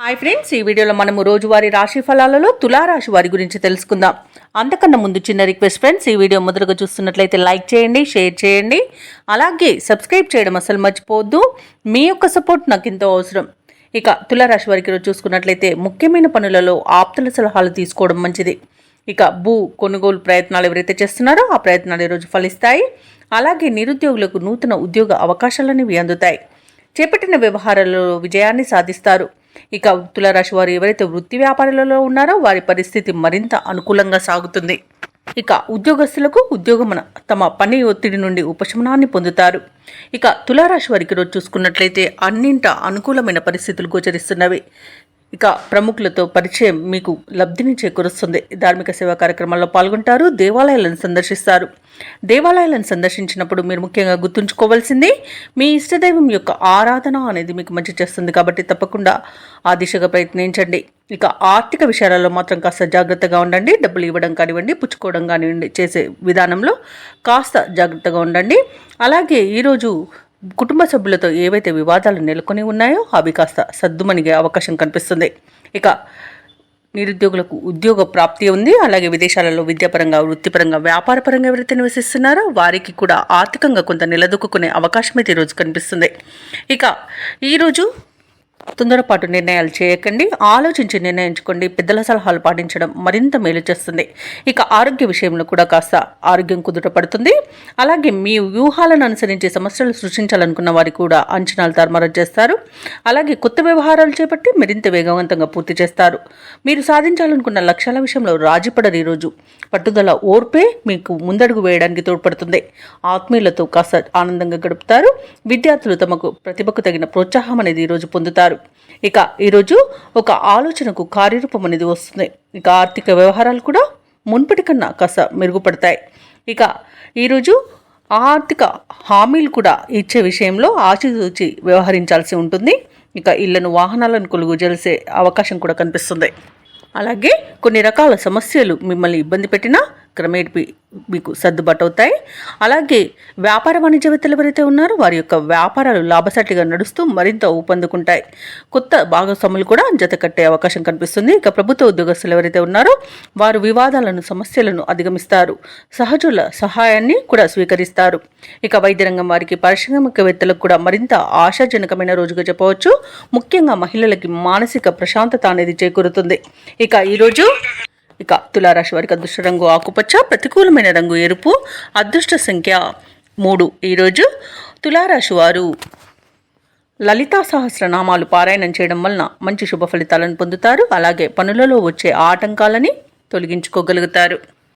Hi friends, ఈ వీడియోలో మనము రోజువారీ రాశి ఫలాలలో తులారాశి వారి గురించి తెలుసుకుందాం. అంతకన్నా ముందు చిన్న రిక్వెస్ట్ ఫ్రెండ్స్, ఈ వీడియో మొదలుగా చూస్తున్నట్లయితే లైక్ చేయండి, షేర్ చేయండి, అలాగే సబ్స్క్రైబ్ చేయడం అసలు మర్చిపోవద్దు. మీ యొక్క సపోర్ట్ నాకు ఎంతో అవసరం. ఇక తులారాశి వారికి ఈరోజు చూసుకున్నట్లయితే ముఖ్యమైన పనులలో ఆప్తుల సలహాలు తీసుకోవడం మంచిది. ఇక కొనుగోలు ప్రయత్నాలు ఎవరైతే చేస్తున్నారో ఆ ప్రయత్నాలు ఈరోజు ఫలిస్తాయి. అలాగే నిరుద్యోగులకు నూతన ఉద్యోగ అవకాశాలనేవి అందుతాయి. చేపట్టిన వ్యవహారాలలో విజయాన్ని సాధిస్తారు. ఇక తులారాశి వారు ఎవరైతే వృత్తి వ్యాపారాలలో ఉన్నారో వారి పరిస్థితి మరింత అనుకూలంగా సాగుతుంది. ఇక ఉద్యోగస్తులకు ఉద్యోగమున తమ పని ఒత్తిడి నుండి ఉపశమనాన్ని పొందుతారు. ఇక తులారాశి వారికి రోజు చూసుకున్నట్లయితే అన్నింట అనుకూలమైన పరిస్థితులు గోచరిస్తున్నవి. ఇక ప్రముఖులతో పరిచయం మీకు లబ్ధిని చేకూరుస్తుంది. ధార్మిక సేవా కార్యక్రమాల్లో పాల్గొంటారు. దేవాలయాలను సందర్శిస్తారు. దేవాలయాలను సందర్శించినప్పుడు మీరు ముఖ్యంగా గుర్తుంచుకోవాల్సింది మీ ఇష్టదైవం యొక్క ఆరాధన అనేది మీకు మంచి చేస్తుంది. కాబట్టి తప్పకుండా ఆ దిశగా ప్రయత్నించండి. ఇక ఆర్థిక విషయాలలో మాత్రం కాస్త జాగ్రత్తగా ఉండండి. డబ్బులు ఇవ్వడం కానివ్వండి, పుచ్చుకోవడం కానివ్వండి, చేసే విధానంలో కాస్త జాగ్రత్తగా ఉండండి. అలాగే ఈరోజు కుటుంబ సభ్యులతో ఏవైతే వివాదాలు నెలకొని ఉన్నాయో అవి కాస్త సద్దుమణిగే అవకాశం కనిపిస్తుంది. ఇక నిరుద్యోగులకు ఉద్యోగ ప్రాప్తి ఉంది. అలాగే విదేశాలలో విద్యాపరంగా, వృత్తిపరంగా, వ్యాపారపరంగా ఎవరైతే నివసిస్తున్నారో వారికి కూడా ఆర్థికంగా కొంత నిలదొక్కునే అవకాశం అయితే ఈరోజు కనిపిస్తుంది. ఇక ఈరోజు తొందరపాటు నిర్ణయాలు చేయకండి, ఆలోచించి నిర్ణయించుకోండి. పెద్దల సలహాలు పాటించడం మరింత మేలు చేస్తుంది. ఇక ఆరోగ్య విషయంలో కూడా కాస్త ఆరోగ్యం కుదుట పడుతుంది. అలాగే మీ వ్యూహాలను అనుసరించి సమస్యలు సృష్టించాలనుకున్న వారికి కూడా అంచనాలు తారుమారు చేస్తారు. అలాగే కొత్త వ్యవహారాలు చేపట్టి మరింత వేగవంతంగా పూర్తి చేస్తారు. మీరు సాధించాలనుకున్న లక్ష్యాల విషయంలో రాజీపడరు. ఈరోజు పట్టుదల, ఓర్పే మీకు ముందడుగు వేయడానికి తోడ్పడుతుంది. ఆత్మీయులతో కాస్త ఆనందంగా గడుపుతారు. విద్యార్థులు తమకు ప్రతిభకు తగిన ప్రోత్సాహం అనేది ఈరోజు పొందుతారు. ఇక ఈరోజు ఒక ఆలోచనకు కార్యరూపం అనేది వస్తుంది. ఇక ఆర్థిక వ్యవహారాలు కూడా మున్పటి కన్నా కాస్త మెరుగుపడతాయి. ఇక ఈరోజు ఆర్థిక హామీలు కూడా ఇచ్చే విషయంలో ఆచితూచి వ్యవహరించాల్సి ఉంటుంది. ఇక ఇళ్లను, వాహనాలను కొనుగోలు చేసే అవకాశం కూడా కనిపిస్తుంది. అలాగే కొన్ని రకాల సమస్యలు మిమ్మల్ని ఇబ్బంది పెట్టినా క్రమేపీ మీకు సర్దుబాటు అవుతాయి. అలాగే వ్యాపార వాణిజ్యవేత్తలు ఎవరైతే ఉన్నారో వారి యొక్క వ్యాపారాలు లాభసాటిగా నడుస్తూ మరింత ఊపందుకుంటాయి. కొత్త భాగస్వాములు కూడా జత కట్టే అవకాశం కనిపిస్తుంది. ఇక ప్రభుత్వ ఉద్యోగస్తులు ఎవరైతే ఉన్నారో వారు వివాదాలను, సమస్యలను అధిగమిస్తారు. సహజుల సహాయాన్ని కూడా స్వీకరిస్తారు. ఇక వైద్య రంగం వారికి, పారిశ్రామికవేత్తలకు కూడా మరింత ఆశాజనకమైన రోజుగా చెప్పవచ్చు. ముఖ్యంగా మహిళలకి మానసిక ప్రశాంతత అనేది చేకూరుతుంది. ఇక తులారాశి వారికి అదృష్ట రంగు ఆకుపచ్చ, ప్రతికూలమైన రంగు ఎరుపు, అదృష్ట సంఖ్య 3. ఈరోజు తులారాశి వారు లలితా సహస్రనామాలు పారాయణం చేయడం వలన మంచి శుభ ఫలితాలను పొందుతారు. అలాగే పనులలో వచ్చే ఆటంకాలని తొలగించుకోగలుగుతారు.